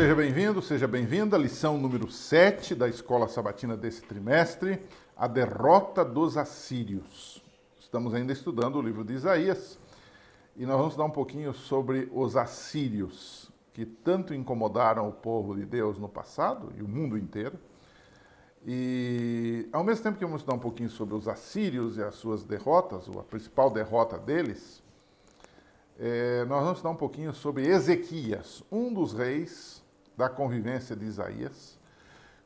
Seja bem-vindo, seja bem-vinda. Lição número 7 da Escola Sabatina desse trimestre, a derrota dos assírios. Estamos ainda estudando o livro de Isaías e nós vamos dar um pouquinho sobre os assírios, que tanto incomodaram o povo de Deus no passado e o mundo inteiro. E ao mesmo tempo que vamos estudar um pouquinho sobre os assírios e as suas derrotas, ou a principal derrota deles, nós vamos estudar um pouquinho sobre Ezequias, um dos reis da convivência de Isaías,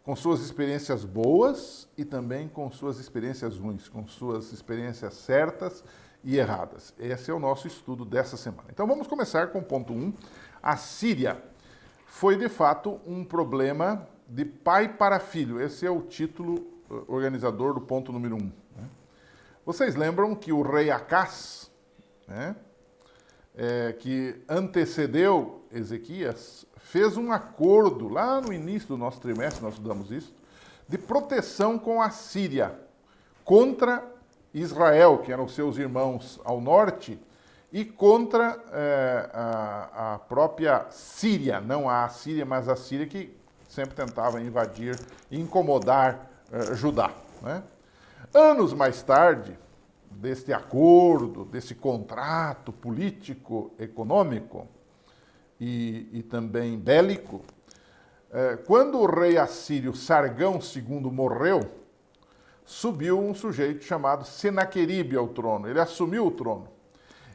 com suas experiências boas e também com suas experiências ruins, com suas experiências certas e erradas. Esse é o nosso estudo dessa semana. Então vamos começar com o ponto 1. A Síria foi de fato um problema de pai para filho. Esse é o título organizador do ponto número 1. Vocês lembram que o rei Acás, que antecedeu Ezequias, fez um acordo, lá no início do nosso trimestre, nós estudamos isso, de proteção com a Síria, contra Israel, que eram os seus irmãos ao norte, e contra a própria Síria, não a Assíria, mas a Síria, que sempre tentava invadir e incomodar Judá. Anos mais tarde, deste acordo, desse contrato político, econômico e também bélico, quando o rei assírio Sargão II morreu, subiu um sujeito chamado Senaqueribe ao trono. Ele assumiu o trono.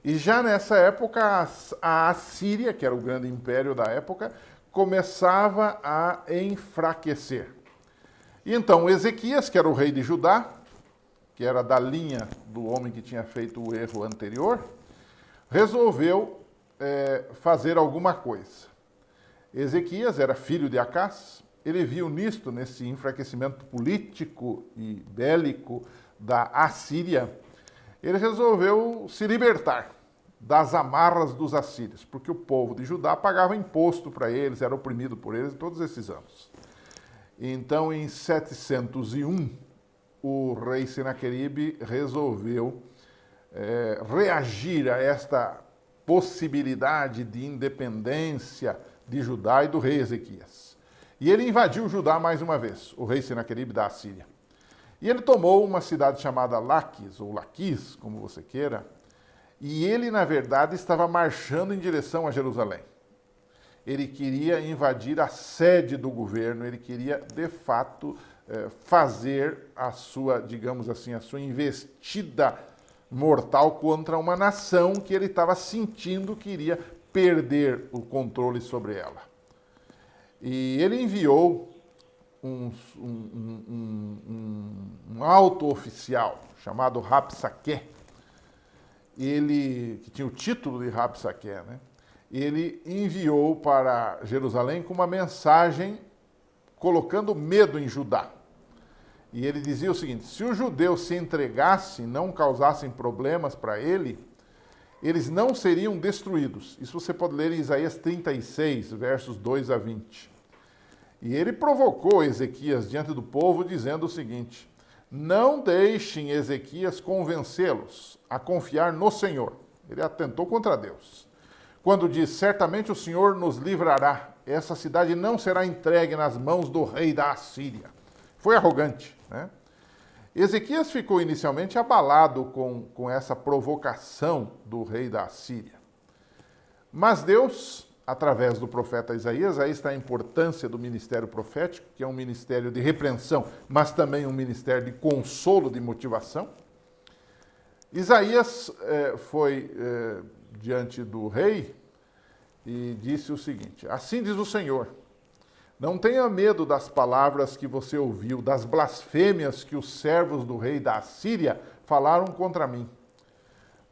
E já nessa época, a Assíria, que era o grande império da época, começava a enfraquecer. E então Ezequias, que era o rei de Judá, que era da linha do homem que tinha feito o erro anterior, resolveu fazer alguma coisa. Ezequias era filho de Acás, ele viu nisto, nesse enfraquecimento político e bélico da Assíria, ele resolveu se libertar das amarras dos assírios, porque o povo de Judá pagava imposto para eles, era oprimido por eles todos esses anos. Então, em 701, o rei Senaqueribe resolveu reagir a esta possibilidade de independência de Judá e do rei Ezequias. E ele invadiu Judá mais uma vez, o rei Senaqueribe da Assíria. E ele tomou uma cidade chamada Laquis, ou Laquis, como você queira, e ele, na verdade, estava marchando em direção a Jerusalém. Ele queria invadir a sede do governo, ele queria, de fato, fazer a sua, digamos assim, a sua investida mortal contra uma nação que ele estava sentindo que iria perder o controle sobre ela. E ele enviou um alto oficial chamado Rabsaqué, que tinha o título de Rabsaqué, ele enviou para Jerusalém com uma mensagem colocando medo em Judá. E ele dizia o seguinte: se os judeus se entregassem, não causassem problemas para ele, eles não seriam destruídos. Isso você pode ler em Isaías 36, versos 2 a 20. E ele provocou Ezequias diante do povo, dizendo o seguinte: não deixem Ezequias convencê-los a confiar no Senhor. Ele atentou contra Deus. Quando diz, certamente o Senhor nos livrará, essa cidade não será entregue nas mãos do rei da Assíria. Foi arrogante, Ezequias ficou inicialmente abalado com essa provocação do rei da Assíria. Mas Deus, através do profeta Isaías, aí está a importância do ministério profético, que é um ministério de repreensão, mas também um ministério de consolo, de motivação. Isaías foi diante do rei e disse o seguinte: assim diz o Senhor, não tenha medo das palavras que você ouviu, das blasfêmias que os servos do rei da Assíria falaram contra mim.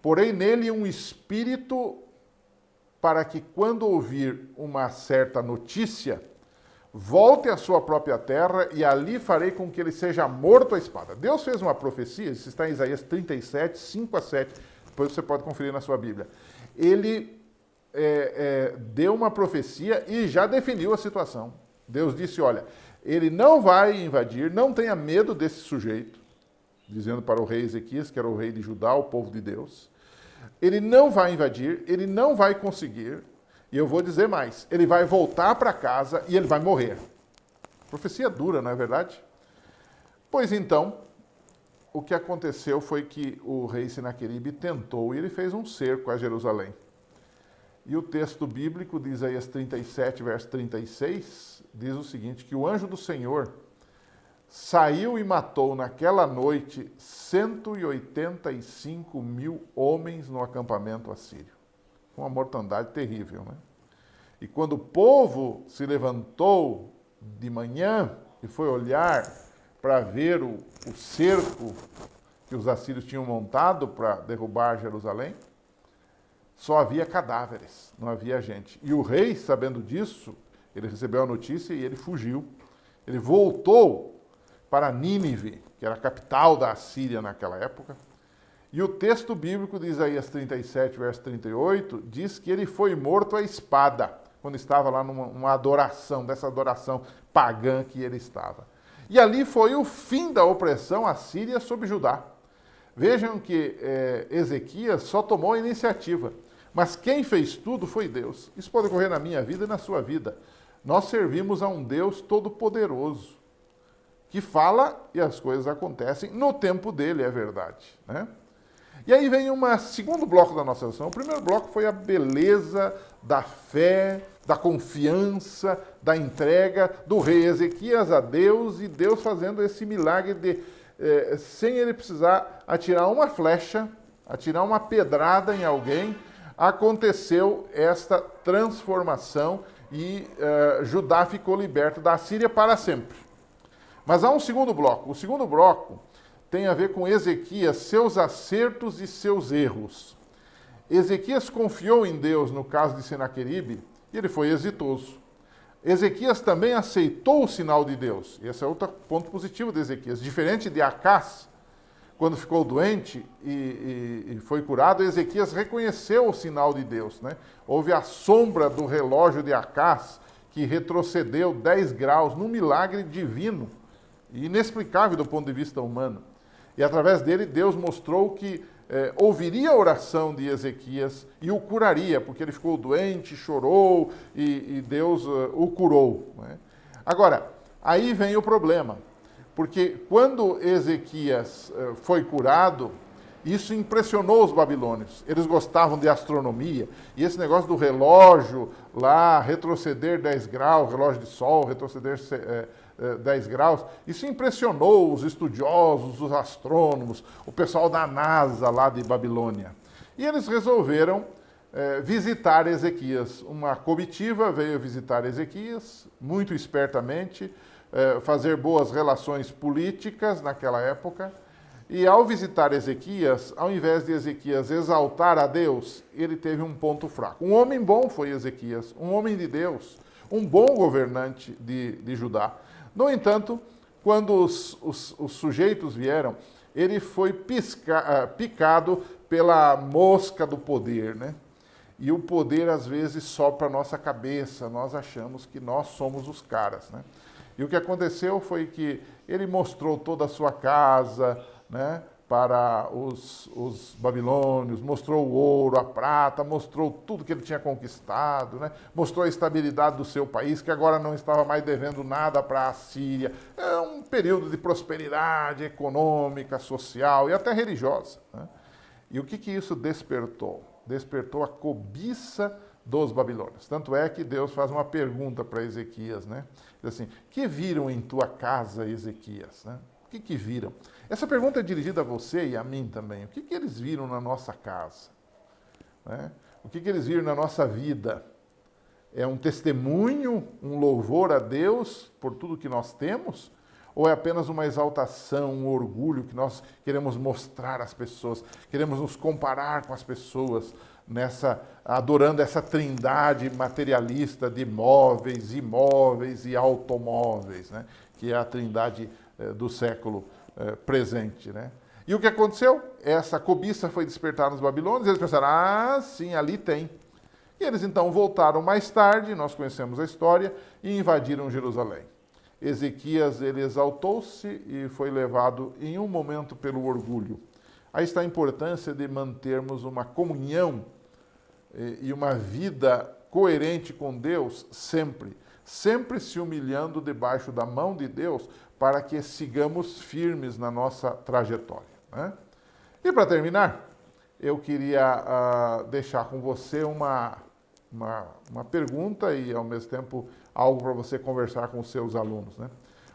Porém nele um espírito para que, quando ouvir uma certa notícia, volte à sua própria terra e ali farei com que ele seja morto à espada. Deus fez uma profecia, isso está em Isaías 37, 5 a 7, depois você pode conferir na sua Bíblia. Ele deu uma profecia e já definiu a situação. Deus disse, olha, ele não vai invadir, não tenha medo desse sujeito, dizendo para o rei Ezequias, que era o rei de Judá, o povo de Deus. Ele não vai invadir, ele não vai conseguir, E eu vou dizer mais, ele vai voltar para casa e ele vai morrer. Profecia dura, não é verdade? Pois então, o que aconteceu foi que o rei Senaqueribe tentou e ele fez um cerco a Jerusalém. E o texto bíblico de Isaías 37, verso 36, diz o seguinte, que o anjo do Senhor saiu e matou naquela noite 185 mil homens no acampamento assírio. Uma mortandade terrível, né? E quando o povo se levantou de manhã e foi olhar para ver o cerco que os assírios tinham montado para derrubar Jerusalém, só havia cadáveres, não havia gente. E o rei, sabendo disso, ele recebeu a notícia e ele fugiu. Ele voltou para Nínive, que era a capital da Assíria naquela época. E o texto bíblico de Isaías 37, verso 38, diz que ele foi morto à espada, quando estava lá numa adoração, dessa adoração pagã que ele estava. E ali foi o fim da opressão assíria sobre Judá. Vejam que Ezequias só tomou a iniciativa, mas quem fez tudo foi Deus. Isso pode ocorrer na minha vida e na sua vida. Nós servimos a um Deus todo-poderoso, que fala e as coisas acontecem no tempo dele, é verdade, né? E aí vem um segundo bloco da nossa lição. O primeiro bloco foi a beleza da fé, da confiança, da entrega do rei Ezequias a Deus e Deus fazendo esse milagre de, sem ele precisar atirar uma flecha, atirar uma pedrada em alguém, aconteceu esta transformação e Judá ficou liberto da Assíria para sempre. Mas há um segundo bloco. O segundo bloco tem a ver com Ezequias, seus acertos e seus erros. Ezequias confiou em Deus no caso de Senaqueribe e ele foi exitoso. Ezequias também aceitou o sinal de Deus. Esse é outro ponto positivo de Ezequias. Diferente de Acás, quando ficou doente e foi curado, Ezequias reconheceu o sinal de Deus, né? Houve a sombra do relógio de Acás, que retrocedeu 10 graus num milagre divino e inexplicável do ponto de vista humano. E através dele, Deus mostrou que ouviria a oração de Ezequias e o curaria, porque ele ficou doente, chorou e Deus o curou, né? Agora, aí vem o problema, porque quando Ezequias foi curado, isso impressionou os babilônios. Eles gostavam de astronomia, e esse negócio do relógio lá, retroceder 10 graus, relógio de sol, retroceder 10 graus, isso impressionou os estudiosos, os astrônomos, o pessoal da NASA lá de Babilônia. E eles resolveram visitar Ezequias. Uma comitiva veio visitar Ezequias, muito espertamente, fazer boas relações políticas naquela época. E ao visitar Ezequias, ao invés de Ezequias exaltar a Deus, ele teve um ponto fraco. Um homem bom foi Ezequias, um homem de Deus, um bom governante de Judá. No entanto, quando os sujeitos vieram, ele foi picado pela mosca do poder, né? E o poder, às vezes, sobe para a nossa cabeça, nós achamos que nós somos os caras, né? E o que aconteceu foi que ele mostrou toda a sua casa, né, para os babilônios, mostrou o ouro, a prata, mostrou tudo que ele tinha conquistado, né, mostrou a estabilidade do seu país, que agora não estava mais devendo nada para a Síria. É um período de prosperidade econômica, social e até religiosa, né? E o que isso despertou? Despertou a cobiça dos babilônios. Tanto é que Deus faz uma pergunta para Ezequias, né? Diz assim, que viram em tua casa, Ezequias? Né? O que viram? Essa pergunta é dirigida a você e a mim também. O que eles viram na nossa casa? Né? O que eles viram na nossa vida? É um testemunho, um louvor a Deus por tudo que nós temos? Ou é apenas uma exaltação, um orgulho que nós queremos mostrar às pessoas, queremos nos comparar com as pessoas, adorando essa trindade materialista de móveis, imóveis e automóveis, né? Que é a trindade do século presente, né? E o que aconteceu? Essa cobiça foi despertada nos babilônios, eles pensaram, sim, ali tem. E eles então voltaram mais tarde, nós conhecemos a história, e invadiram Jerusalém. Ezequias, ele exaltou-se e foi levado em um momento pelo orgulho. Aí está a importância de mantermos uma comunhão e uma vida coerente com Deus sempre, sempre se humilhando debaixo da mão de Deus para que sigamos firmes na nossa trajetória, né? E para terminar, eu queria deixar com você uma pergunta e, ao mesmo tempo, algo para você conversar com os seus alunos, né?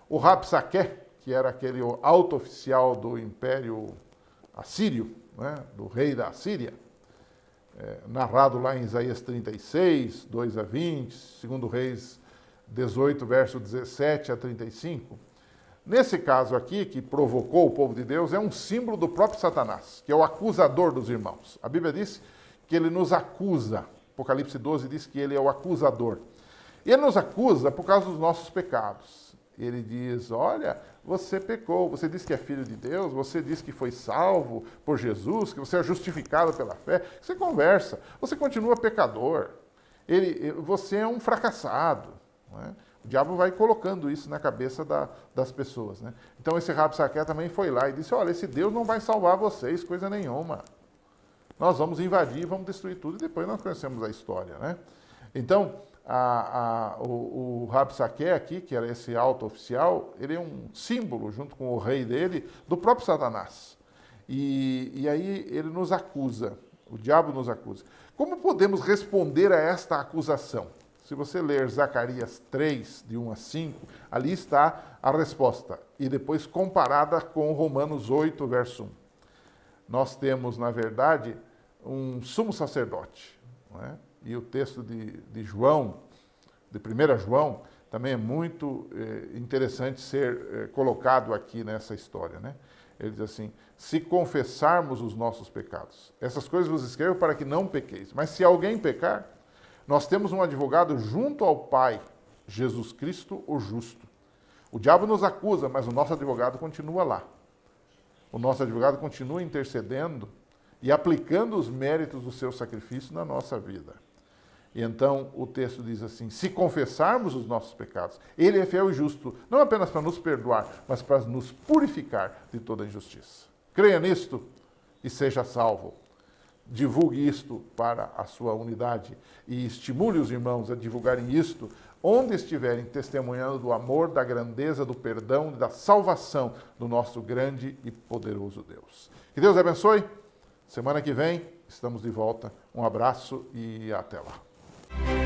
O Rabsaque, que era aquele alto oficial do Império Assírio, né, do rei da Assíria, narrado lá em Isaías 36, 2 a 20, 2 Reis 18, verso 17 a 35. Nesse caso aqui, que provocou o povo de Deus, é um símbolo do próprio Satanás, que é o acusador dos irmãos. A Bíblia diz que ele nos acusa. Apocalipse 12 diz que ele é o acusador. E ele nos acusa por causa dos nossos pecados. Ele diz, olha, você pecou, você diz que é filho de Deus, você diz que foi salvo por Jesus, que você é justificado pela fé. Você conversa, você continua pecador. Você é um fracassado. Não é? O diabo vai colocando isso na cabeça das pessoas, né? Então esse Rabsaque também foi lá e disse, olha, esse Deus não vai salvar vocês, coisa nenhuma. Nós vamos invadir, vamos destruir tudo, e depois nós conhecemos a história, né? Então, o Rabsaque aqui, que era esse alto oficial, ele é um símbolo, junto com o rei dele, do próprio Satanás. E aí ele nos acusa, o diabo nos acusa. Como podemos responder a esta acusação? Se você ler Zacarias 3, de 1 a 5, ali está a resposta. E depois comparada com Romanos 8, verso 1. Nós temos, na verdade, um sumo sacerdote. Não é? E o texto de João, de 1 João, também é muito interessante ser colocado aqui nessa história, né? Ele diz assim, se confessarmos os nossos pecados, essas coisas vos escrevo para que não pequeis. Mas se alguém pecar, nós temos um advogado junto ao Pai, Jesus Cristo, o justo. O diabo nos acusa, mas o nosso advogado continua lá. O nosso advogado continua intercedendo e aplicando os méritos do seu sacrifício na nossa vida. E então o texto diz assim, se confessarmos os nossos pecados, ele é fiel e justo, não apenas para nos perdoar, mas para nos purificar de toda injustiça. Creia nisto e seja salvo. Divulgue isto para a sua unidade e estimule os irmãos a divulgarem isto onde estiverem testemunhando do amor, da grandeza, do perdão e da salvação do nosso grande e poderoso Deus. Que Deus abençoe. Semana que vem estamos de volta. Um abraço e até lá.